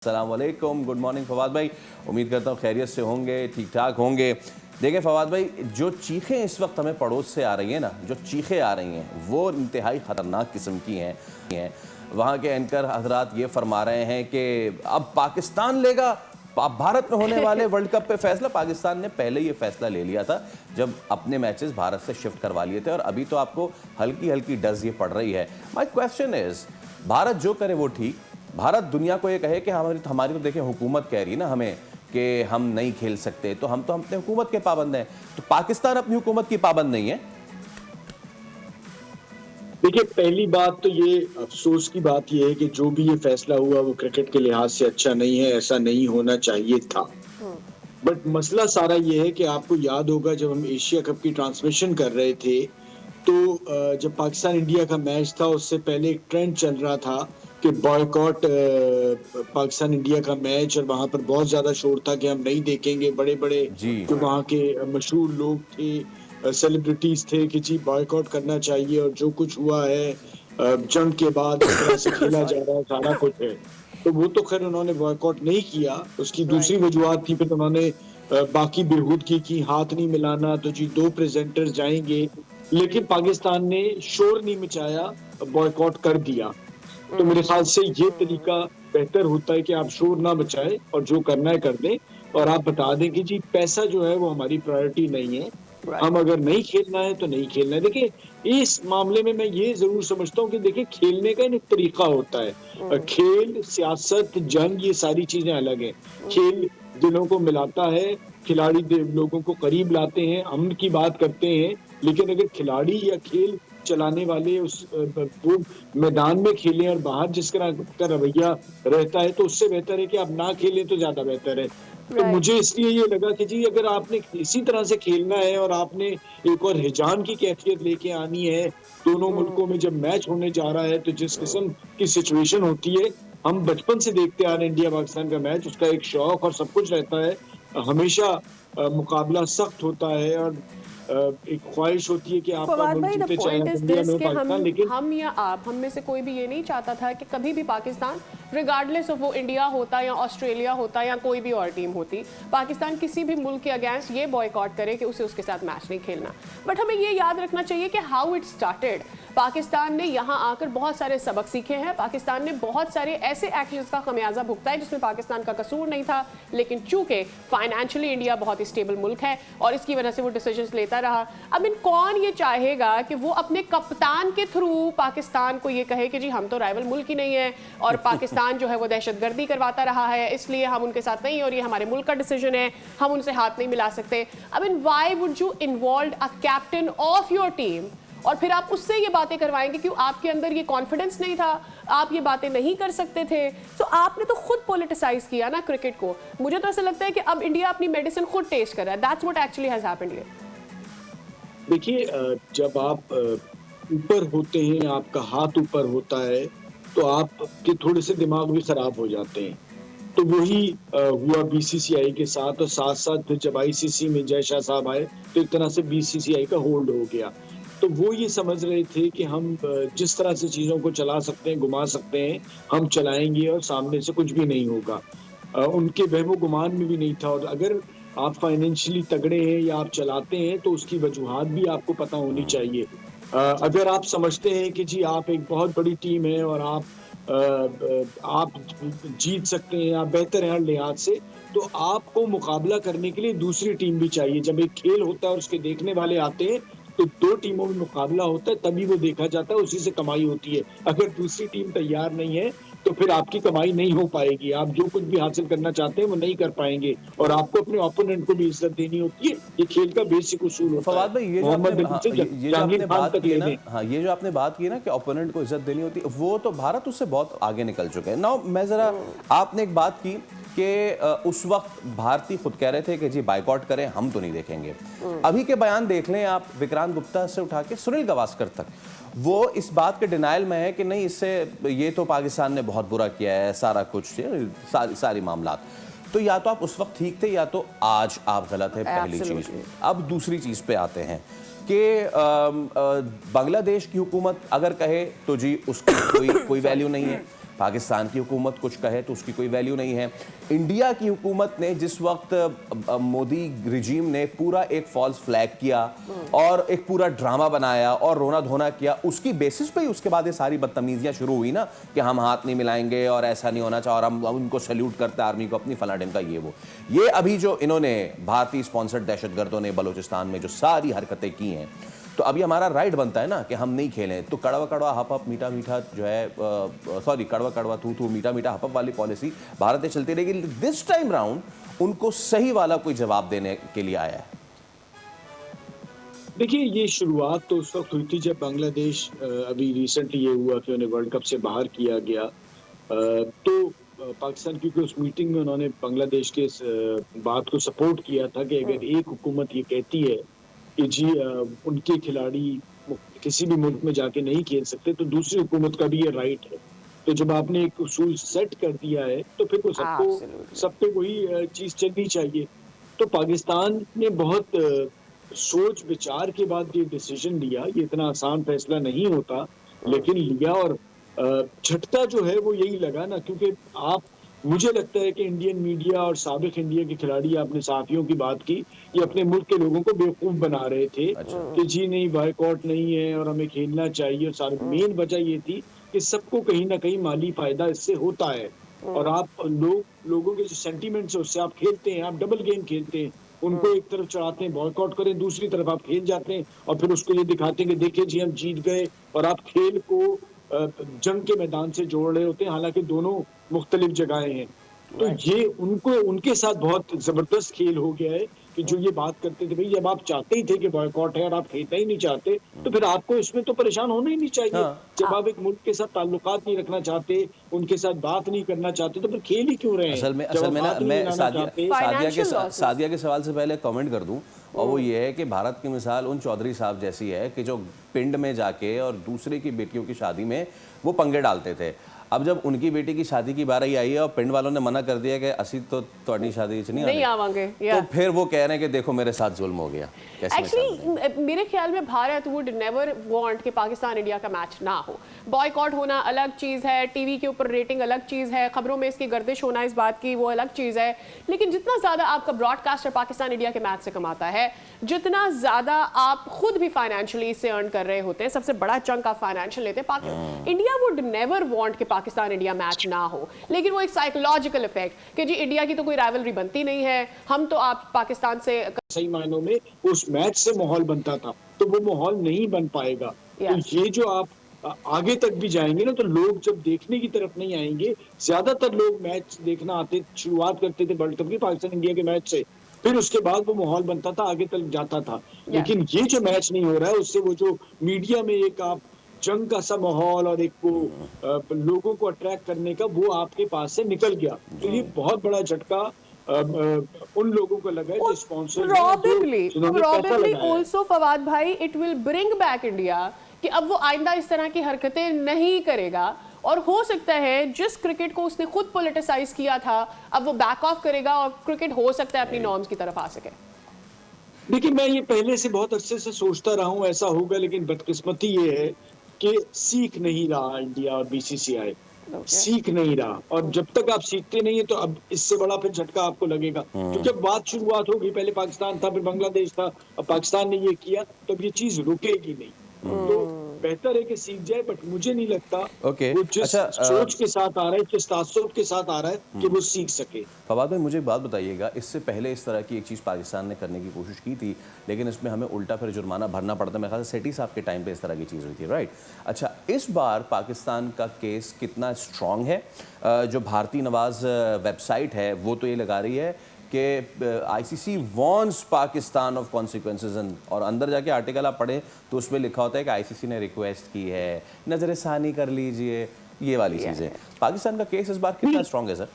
अस्सलामुअलैकुम, good morning Fawad भाई। उम्मीद करता हूँ खैरियत से होंगे, ठीक ठाक होंगे। देखें फवाद भाई, जो चीखें इस वक्त हमें पड़ोस से आ रही हैं ना, जो चीखें आ रही हैं वो इंतहाई ख़तरनाक किस्म की हैं। वहाँ के एंकर हजरात ये फरमा रहे हैं कि अब पाकिस्तान लेगा, अब भारत में होने वाले वर्ल्ड कप पे फैसला। पाकिस्तान ने पहले ये फैसला ले लिया था जब अपने मैचेस भारत से शिफ्ट करवा लिए थे, और अभी तो आपको हल्की हल्की डज ये पड़ रही है। माई क्वेश्चन इज़, भारत जो करे वो ठीक। भारत दुनिया को ये कहे कि हमारी तो देखें हुकूमत कह रही है ना हमें कि हम नहीं खेल सकते, तो हम अपने हुकूमत के पाबंद हैं। तो पाकिस्तान अपनी हुकूमत की पाबंद नहीं है। देखिए, पहली बात तो ये अफसोस की बात ये है कि जो भी ये फैसला हुआ वो क्रिकेट के लिहाज से अच्छा नहीं है, ऐसा नहीं होना चाहिए था। बट मसला सारा ये है कि आपको याद होगा जब हम एशिया कप की ट्रांसमिशन कर रहे थे तो जब पाकिस्तान इंडिया का मैच था उससे पहले एक ट्रेंड चल रहा था कि बॉयकॉट पाकिस्तान इंडिया का मैच, और वहां पर बहुत ज्यादा शोर था कि हम नहीं देखेंगे। बड़े बड़े जो वहां के मशहूर लोग थे, सेलिब्रिटीज थे कि जी बॉयकॉट करना चाहिए, और जो कुछ हुआ है जंग के बाद इस तरह से खेला जा रहा है, सारा कुछ है। तो वो तो खैर उन्होंने बॉयकॉट नहीं किया, उसकी दूसरी वजूहत थी। फिर उन्होंने बाकी बेहूदगी की, हाथ नहीं मिलाना, तो जी 2 प्रेजेंटर्स जाएंगे, लेकिन पाकिस्तान ने शोर नहीं मचाया, बॉयकॉट कर दिया। तो मेरे ख्याल से ये तरीका बेहतर होता है कि आप शोर ना मचाएं और जो करना है कर दें, और आप बता दें कि जी पैसा जो है वो हमारी प्रायोरिटी नहीं है, हम अगर नहीं खेलना है तो नहीं खेलना है। देखिए, इस मामले में मैं ये जरूर समझता हूँ कि देखिए खेलने का एक तरीका होता है। खेल, सियासत, जंग, ये सारी चीजें अलग हैं। खेल दिलों को मिलाता है, खिलाड़ी लोगों को करीब लाते हैं, अमन की बात करते हैं। लेकिन अगर खिलाड़ी या खेल चलाने वाले वो मैदान में खेलें और बाहर जिस तरह का रवैया रहता है, तो उससे बेहतर है कि आप ना खेलें तो ज्यादा बेहतर है। तो मुझे इसलिए ये लगा कि जी अगर आपने इसी तरह से खेलना है और आपने एक और हिजान की कैफियत लेके आनी है, दोनों मुल्कों में जब मैच होने जा रहा है, तो जिस किस्म की सिचुएशन होती है, हम बचपन से देखते आ रहे हैं इंडिया पाकिस्तान का मैच, उसका एक शौक और सब कुछ रहता है। हमेशा मुकाबला सख्त होता है, और एक ख्वाहिश होती है कि आपका फवाद मुल्क भाई, द जीते, चाहे पॉइंट आप इज इंडिया दिस में हो, कि पाकिस्तान। लेकिन हम या आप, हम में से कोई भी ये नहीं चाहता था कि कभी भी पाकिस्तान, रिगार्डलेस ऑफ वो इंडिया होता या ऑस्ट्रेलिया होता या कोई भी और टीम होती, पाकिस्तान किसी भी मुल्क के अगेंस्ट ये बॉयकॉट करे कि उसे उसके साथ मैच नहीं खेलना। बट हमें ये याद रखना चाहिए कि हाउ इट स्टार्टेड। पाकिस्तान ने यहाँ आकर बहुत सारे सबक सीखे हैं। पाकिस्तान ने बहुत सारे ऐसे एक्शंस का खमियाजा भुगता है जिसमें पाकिस्तान का कसूर नहीं था, लेकिन चूंकि फाइनेंशियली इंडिया बहुत ही स्टेबल मुल्क है और इसकी वजह से वो डिसीजंस लेता रहा। अब इन कौन ये चाहेगा कि वो अपने कप्तान के थ्रू पाकिस्तान को ये कहे कि जी हम तो राइवल मुल्क ही नहीं है और पाकिस्तान जो है वो दहशतगर्दी करवाता रहा है, इसलिए हम उनके साथ नहीं, और ये हमारे मुल्क का डिसीजन है, हम उनसे हाथ नहीं मिला सकते। अब इन why would you involve a captain of your team और फिर आप उससे ये बातें करवाएंगे? क्यों आपके अंदर ये कॉन्फिडेंस नहीं था, आप ये बातें नहीं कर सकते थे? तो आपने तो खुद पॉलिटिसाइज किया ना क्रिकेट को। मुझे तो ऐसा लगता है कि अब इंडिया अपनी मेडिसिन खुद टेस्ट कर रहा है। That's what actually has happened here. देखिए, जब आप ऊपर होते हैं, आपका हाथ ऊपर होता है, तो आपके थोड़े से दिमाग भी खराब हो जाते हैं। तो वही हुआ बीसीसीआई के साथ, और साथ साथ फिर जब आईसीसी में जय शाह साहब आए तो एक तरह से बीसीसीआई का होल्ड हो गया। तो वो ये समझ रहे थे कि हम जिस तरह से चीजों को चला सकते हैं, घुमा सकते हैं, हम चलाएंगे और सामने से कुछ भी नहीं होगा। उनके वहमो गुमान में भी नहीं था। और अगर आप फाइनेंशियली तगड़े हैं या आप चलाते हैं, तो उसकी वजूहात भी आपको पता होनी चाहिए। अगर आप समझते हैं कि जी आप एक बहुत बड़ी टीम है और आप जीत सकते हैं, आप बेहतर हैं हर लिहाज से, तो आपको मुकाबला करने के लिए दूसरी टीम भी चाहिए। जब एक खेल होता है और उसके देखने वाले आते हैं, तो 2 टीमों में मुकाबला होता है, तभी वो देखा जाता है, उसी से कमाई होती है। अगर दूसरी टीम तैयार नहीं है तो फिर आपकी कमाई नहीं हो पाएगी, आप जो कुछ भी हासिल करना चाहते हैं वो नहीं कर पाएंगे, और आपको अपने ओपोनेंट को भी इज्जत देनी होती है। ये खेल का बेसिक उसूल होता है। फवाद भाई, ये जो आपने बात की ना, हाँ, ये जो आपने बात की ना कि ओपोनेंट को इज्जत देनी होती है, वो तो भारत उससे बहुत आगे निकल चुके हैं। नाउ मैं जरा, आपने एक बात की कि उस वक्त भारतीय खुद कह रहे थे कि जी बाइकआउट करें, हम तो नहीं देखेंगे। अभी के बयान देख लें आप, विक्रांत गुप्ता से उठा के सुनील गावस्कर तक, वो इस बात के डिनाइल में है कि नहीं, इससे ये तो पाकिस्तान ने बहुत बुरा किया है, सारा कुछ, सारी मामलात। तो या तो आप उस वक्त ठीक थे या तो आज आप गलत है, पहली चीज। अब दूसरी चीज पे आते हैं कि बांग्लादेश की हुकूमत अगर कहे तो जी उसकी कोई वैल्यू नहीं है। पाकिस्तान की हुकूमत कुछ कहे तो उसकी कोई वैल्यू नहीं है। इंडिया की हुकूमत ने जिस वक्त मोदी रिजीम ने पूरा एक फॉल्स फ्लैग किया और एक पूरा ड्रामा बनाया और रोना धोना किया, उसकी बेसिस पे ही उसके बाद ये सारी बदतमीजियां शुरू हुई ना कि हम हाथ नहीं मिलाएंगे और ऐसा नहीं होना चाहिए और हम उनको सैल्यूट करते आर्मी को अपनी फला ढिमका ये अभी जो इन्होंने भारतीय स्पॉन्सर्ड दहशतगर्दों ने बलूचिस्तान में जो सारी हरकतें की हैं, तो अभी हमारा राइट बनता है ना कि हम नहीं खेलें। तो कड़वा कड़वा हप हप मीठा मीठा जो है सॉरी कड़वा कड़वा थू थू मीठा मीठा हप हप वाली पॉलिसी भारत में चलती रहेगी। दिस टाइम राउंड उनको सही वाला कोई जवाब देने के लिए आया है। देखिए, ये शुरुआत तो उस वक्त हुई थी जब बांग्लादेश अभी रिसेंटली ये हुआ कि उन्हें वर्ल्ड कप से बाहर किया गया। तो पाकिस्तान क्योंकि उस मीटिंग में उन्होंने बांग्लादेश के इस बात को सपोर्ट किया था कि अगर एक हुकूमत ये कहती है कि जी उनके खिलाड़ी किसी भी मुल्क में जाके नहीं खेल सकते, तो दूसरी हुकूमत का भी ये राइट है। तो जब आपने एक उसूल सेट कर दिया है तो फिर वो सब पे वही चीज चलनी चाहिए। तो पाकिस्तान ने बहुत सोच विचार के बाद ये डिसीजन लिया। ये इतना आसान फैसला नहीं होता, लेकिन लिया। और झटका जो है वो यही लगा ना, क्योंकि मुझे लगता है कि इंडियन मीडिया और साबिक इंडिया के खिलाड़ी, आपने साथियों की बात की, ये अपने मुल्क के लोगों को बेवकूफ बना रहे थे कि जी नहीं, बॉयकॉट नहीं है और हमें खेलना चाहिए। और सारी मेन वजह ये थी कि सबको कहीं ना कहीं माली फायदा इससे होता है और आप लोगों के जो सेंटीमेंट्स है उससे आप खेलते हैं, आप डबल गेम खेलते हैं। उनको एक तरफ चढ़ाते हैं, बॉयकॉट करें, दूसरी तरफ आप खेल जाते हैं और फिर उसको ये दिखाते हैं कि देखिए जी हम जीत गए। और आप खेल को जंग के मैदान से जोड़ रहे होते हैं, हालांकि दोनों मुख्तलिफ जगहें हैं। तो ये उनके साथ बहुत जबरदस्त खेल हो गया है कि जो ये बात करते थे, भाई जब आप चाहते ही थे कि बॉयकॉट है और आप खेलना ही नहीं चाहते, तो फिर आपको इसमें तो परेशान होना ही नहीं चाहिए। जब आप एक मुल्क के साथ ताल्लुकात नहीं रखना चाहते, उनके साथ बात नहीं करना चाहते, तो फिर खेल ही क्यों रहे हैं? असल में ना मैं सादिया के सवाल से पहले कमेंट कर दूं, और वो ये है कि भारत की मिसाल उन चौधरी साहब जैसी है कि जो पिंड में जाके और दूसरे की बेटियों की शादी में वो पंगे डालते थे। अब जब उनकी बेटी की शादी की बारी आई है और पिंड वालों ने मना कर दिया कि असी तो ਤੁਹਾਡੀ शादी नहीं आवांगे, तो फिर वो कह रहे हैं कि देखो मेरे साथ जुल्म हो गया। एक्चुअली मेरे ख्याल में भारत वुड नेवर वांट कि पाकिस्तान इंडिया का मैच ना हो। बॉयकॉट होना अलग चीज़ है, टीवी के ऊपर रेटिंग अलग चीज़ है, खबरों में इसकी गर्दिश होना इस बात की वो अलग चीज़ है। लेकिन जितना ज़्यादा आपका ब्रॉडकास्टर पाकिस्तान इंडिया के मैच से कमाता है, जितना ज़्यादा आप खुद भी फाइनेंशियली इससे अर्न कर रहे होते हैं, सबसे बड़ा चंक आप फाइनेंशियल लेते हैं, इंडिया वुड नेवर वांट कि पाकिस्तान इंडिया मैच ना हो। लेकिन वो एक साइकोलॉजिकल इफेक्ट कि जी इंडिया की तो कोई राइवलरी बनती नहीं है, हम तो आप पाकिस्तान से सही मायनों में उस मैच से माहौल बनता था, तो वो माहौल नहीं बन पाएगा। तो ये जो आप आगे तक भी जाएंगे ना, तो लोग जब देखने की तरफ नहीं आएंगे। ज्यादातर लोग मैच देखना आते, शुरुआत करते थे वर्ल्ड कप की पाकिस्तान इंडिया के मैच से, फिर उसके बाद वो माहौल बनता था, आगे तक जाता था। लेकिन ये जो मैच नहीं हो रहा है, उससे वो जो मीडिया में एक आप जंग का सा माहौल और एक वो लोगों को अट्रैक्ट करने का, वो आपके पास से निकल गया। तो ये बहुत बड़ा झटका उन लोगों को लगा है जो स्पॉन्सर probably also फवाद भाई, it will bring back India कि अब वो आइंदा इस तरह की हरकतें नहीं करेगा। और हो सकता है जिस क्रिकेट को उसने खुद पॉलिटिसाइज किया था, अब वो बैक ऑफ करेगा और क्रिकेट हो सकता है अपनी नॉर्म्स की तरफ आ सके। देखिए, मैं ये पहले से बहुत अरसे से सोचता रहा हूँ ऐसा होगा, लेकिन बदकिस्मती ये है कि सीख नहीं रहा इंडिया और बीसीसीआई सीख नहीं रहा। और जब तक आप सीखते नहीं है तो अब इससे बड़ा फिर झटका आपको लगेगा, क्योंकि अब बात शुरुआत होगी, पहले पाकिस्तान था, फिर बांग्लादेश था, अब पाकिस्तान ने ये किया, तो अब ये चीज रुकेगी नहीं। तो बेहतर है कि सीख जाए, बट मुझे नहीं लगता वो जिस सोच के साथ आ रहा है, जिस तासुब के साथ आ रहा है कि वो सीख सके। फवाद भाई, मुझे एक बात बताइएगा, इससे पहले इस तरह की एक चीज़ पाकिस्तान ने करने की कोशिश की थी, लेकिन इसमें हमें उल्टा फिर जुर्माना भरना पड़ता है। मेरे ख्याल से सेठी साहब के टाइम पे इस तरह की चीज़ हुई थी, राइट? अच्छा, इस बार पाकिस्तान का केस कितना स्ट्रॉन्ग है? जो भारती नवाज वेबसाइट है वो तो ये लगा रही है कि ICC warns Pakistan of consequences, और अंदर जाके आर्टिकल आप पढ़ें तो उसमें लिखा होता है कि आईसीसी ने रिक्वेस्ट की है, नजरसानी कर लीजिए, ये वाली चीज़ें। पाकिस्तान का केस इस बार कितना स्ट्रॉन्ग है सर?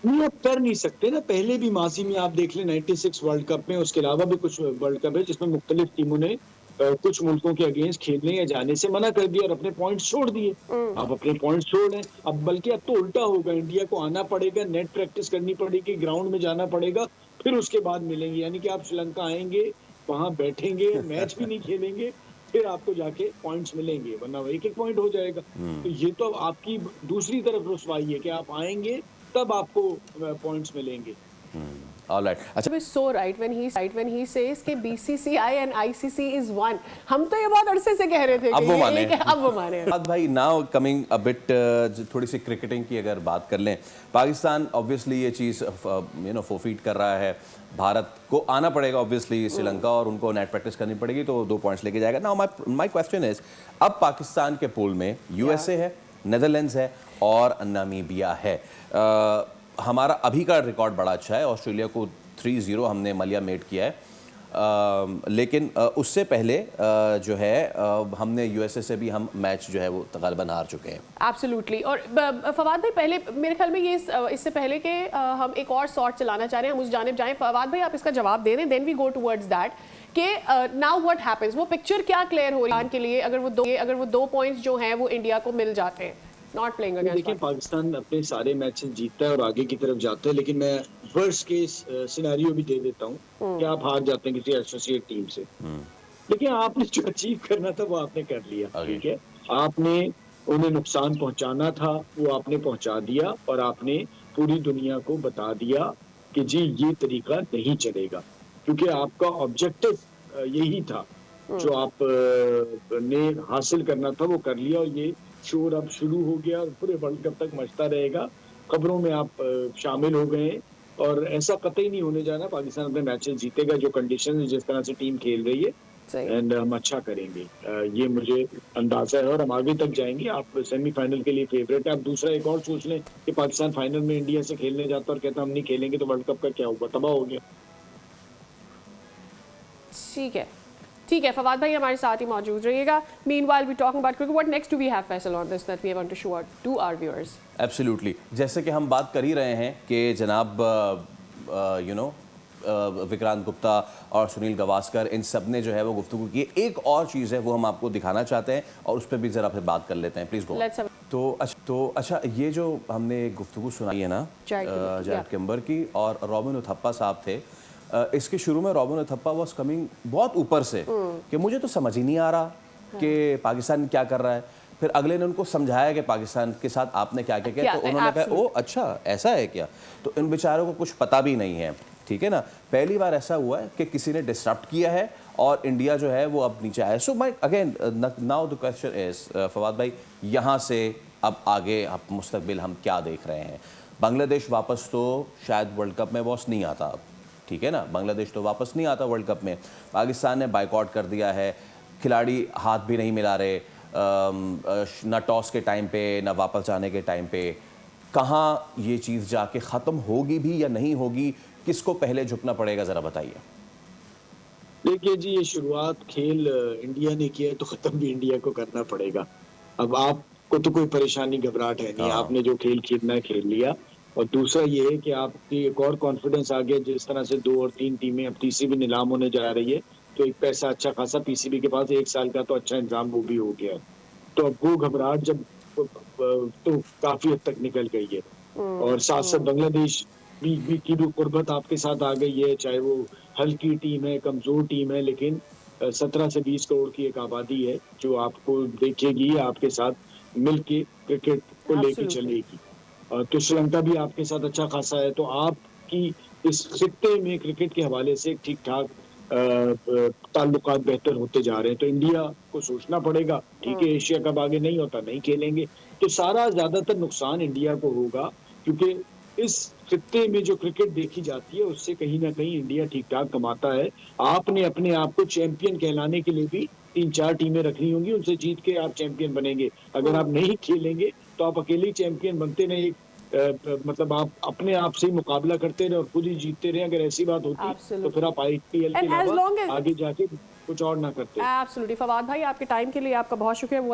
नहीं, आप कर नहीं सकते ना। पहले भी माजी में आप देख लें 96 वर्ल्ड कप में, उसके अलावा भी कुछ वर्ल्ड कप है जिसमें मुख्तलिफ टीमों ने कुछ मुल्कों के अगेंस्ट खेलने या जाने से मना कर दिया और अपने पॉइंट्स छोड़ दिए। आप अपने पॉइंट्स छोड़ रहे हैं, अब बल्कि अब तो उल्टा होगा, इंडिया को आना पड़ेगा, नेट प्रैक्टिस करनी पड़ेगी, ग्राउंड में जाना पड़ेगा, फिर उसके बाद मिलेंगे। यानी कि आप श्रीलंका आएंगे, वहां बैठेंगे, मैच भी नहीं खेलेंगे, फिर आपको जाके पॉइंट्स मिलेंगे, वरना एक एक पॉइंट हो जाएगा। तो ये तो आपकी दूसरी तरफ रुसवाई है कि आप आएंगे तब आपको पॉइंट्स मिलेंगे। ऑलराइट। अच्छा, is so right when he says कि BCCI and ICC is one। हम तो ये बहुत अरसे से कह रहे थे अब कि वो ये माने। एक है, अब वो माने। बात भाई नाउ कमिंग अ बिट, थोड़ी सी क्रिकेटिंग की अगर बात कर लें, पाकिस्तान ऑब्वियसली ये चीज़ फोरफीट कर रहा है। भारत को आना पड़ेगा ऑब्वियसली श्रीलंका, और उनको नेट प्रैक्टिस करनी पड़ेगी, तो 2 पॉइंट्स लेके जाएगा। नाउ माय क्वेश्चन इज, अब पाकिस्तान के पूल में यूएसए है, नेदरलैंड्स है और नामीबिया है। हमारा अभी का रिकॉर्ड बड़ा अच्छा है, ऑस्ट्रेलिया को 3-0 हमने मलिया मेट किया है, लेकिन उससे पहले जो है हमने यूएसए से भी हम मैच जो है वो तकरीबन हार चुके हैं। एब्सोल्युटली। और फवाद भाई पहले मेरे ख्याल में ये इससे पहले कि हम एक और शॉट चलाना चाह रहे हैं, हम उस जानिब जाएं, फवाद भाई आप इसका जवाब दे दें, then we go towards that कि नाउ व्हाट हैपेंस, वो पिक्चर क्या क्लियर हो रही है के लिए अगर वो 2 पॉइंट्स जो हैं वो इंडिया को मिल जाते हैं नॉट प्लेइंग अगेंस्ट। देखिए, पाकिस्तान अपने सारे मैचेस जीतता है और आगे की तरफ जाता है, लेकिन मैं वर्स्ट केस सिनेरियो भी दे देता हूँ कि आप हार जाते हैं किसी एसोसिएट टीम से, लेकिन आपने जो अचीव करना था वो आपने कर लिया। ठीक है, आपने उन्हें नुकसान पहुंचाना था, वो आपने पहुंचा दिया, और आपने पूरी दुनिया को बता दिया कि जी ये तरीका नहीं चलेगा, क्योंकि आपका ऑब्जेक्टिव यही था। जो आप ने हासिल करना था वो कर लिया, और ये शोर अब शुरू हो गया और पूरे वर्ल्ड कप तक मचता रहेगा। खबरों में आप शामिल हो गए, और ऐसा कतई नहीं होने जाना। पाकिस्तान अपने मैचेस जीतेगा, जो कंडीशन जिस तरह से टीम खेल रही है, एंड हम अच्छा करेंगे, ये मुझे अंदाजा है, और हम आगे तक जाएंगे। आप सेमीफाइनल के लिए फेवरेट है। आप दूसरा एक और सोच लें कि पाकिस्तान फाइनल में इंडिया से खेलने जाता और कहता हम नहीं खेलेंगे, तो वर्ल्ड कप का क्या होगा, तबाह हो गया। ठीक है, फवाद भाई हमारे साथ ही मौजूद रहिएगा। Meanwhile we talking about cricket. What next do we have, Faisal, on this that we want to show to our viewers? Absolutely, जैसे कि हम बात कर ही रहे हैं कि जनाब विक्रांत गुप्ता और सुनील गावस्कर, इन सब ने जो है वो गुफ्तगू की। एक और चीज़ है वो हम आपको दिखाना चाहते हैं, और उस पर भी ज़रा फिर बात कर लेते हैं, प्लीज़ गो। तो अच्छा, ये जो हमने गुफ्तगू सुनाई है ना जायद किम्बर की, और रॉबिन उथप्पा साहब थे, इसके शुरू में रॉबिन उथप्पा वाज कमिंग बहुत ऊपर से कि मुझे तो समझ ही नहीं आ रहा कि पाकिस्तान क्या कर रहा है। फिर अगले ने उनको समझाया कि पाकिस्तान के साथ आपने क्या क्या किया, तो उन्होंने कहा ओ अच्छा ऐसा है क्या। तो इन बेचारों को कुछ पता भी नहीं है, ठीक है ना। पहली बार ऐसा हुआ है कि किसी ने डिस्टर्ब किया है और इंडिया जो है वो अब नीचे आया। So my again now the question is Fawad भाई, यहाँ से अब आगे अब मुस्तकबिल हम क्या देख रहे हैं। बांग्लादेश वापस तो शायद वर्ल्ड कप में वापस नहीं आता अब, ठीक है ना, बांग्लादेश तो वापस नहीं आता वर्ल्ड कप में। पाकिस्तान ने बाइकआउट कर दिया है, खिलाड़ी हाथ भी नहीं मिला रहे, ना टॉस के टाइम पे ना वापस जाने के टाइम पे। कहाँ ये चीज़ जाके ख़त्म होगी भी या नहीं होगी, किसको पहले झुकना पड़ेगा, ज़रा बताइए। देखिए जी, ये शुरुआत खेल इंडिया ने किया है, तो ख़त्म भी इंडिया को करना पड़ेगा। अब आपको तो कोई परेशानी घबराहट है नहीं, आपने जो खेल खेलना है खेल लिया। और दूसरा ये है कि आपकी एक और कॉन्फिडेंस आ गया, जिस तरह से 2 और 3 टीमें, अब तीसरी भी नीलाम होने जा रही है, तो एक पैसा अच्छा खासा पीसीबी के पास 1 साल का तो अच्छा इंतजाम वो भी हो गया है। तो अब वो घबराहट जब तो काफी हद तक निकल गई है, और साथ साथ बांग्लादेश भी की भी कुर्बत आपके साथ आ गई है। चाहे वो हल्की टीम है, कमजोर टीम है, लेकिन 17 से 20 करोड़ की एक आबादी है जो आपको देखेगी, आपके साथ मिलके क्रिकेट को लेके चलेगी। तो श्रीलंका भी आपके साथ अच्छा खासा है। तो आपकी इस खित्ते में क्रिकेट के हवाले से ठीक ठाक ताल्लुकात बेहतर होते जा रहे हैं। तो इंडिया को सोचना पड़ेगा, ठीक है, एशिया कप आगे नहीं होता, नहीं खेलेंगे, तो सारा ज्यादातर नुकसान इंडिया को होगा, क्योंकि इस खित्ते में जो क्रिकेट देखी जाती है उससे कहीं ना कहीं इंडिया ठीक ठाक कमाता है। आपने अपने आप को चैंपियन कहलाने के लिए भी 3-4 टीमें रखनी होंगी, उनसे जीत के आप चैंपियन बनेंगे। अगर आप नहीं खेलेंगे तो आप अकेले चैंपियन बनते नहीं, मतलब आप अपने आप से ही मुकाबला करते रहे और खुद ही जीतते रहे। अगर ऐसी बात होती तो फिर आप IPL के अलावा आगे जाके कुछ और ना करते। एब्सोल्युटली। फवाद भाई आपके टाइम के लिए आपका बहुत शुक्रिया। वो